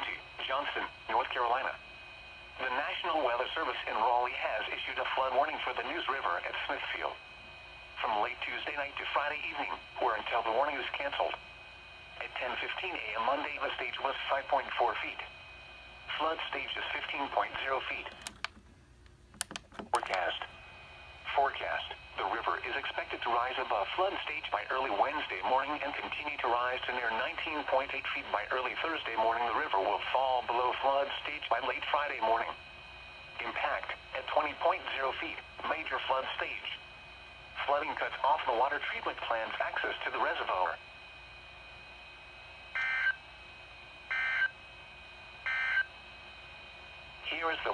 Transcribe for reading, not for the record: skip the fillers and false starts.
County, Johnston, North Carolina. The National Weather Service in Raleigh has issued a flood warning for the News River at Smithfield from late Tuesday night to Friday evening, or until the warning is canceled. At 10:15 a.m. Monday, the stage was 5.4 feet. Flood stage is 15.0 feet. Forecast. The river is expected to rise above flood stage by early Wednesday morning and continue to rise to near 19.8 feet by early Thursday morning. The river will fall below flood stage by late Friday morning. Impact at 20.0 feet, major flood stage. Flooding cuts off the water treatment plant's access to the reservoir. Here is the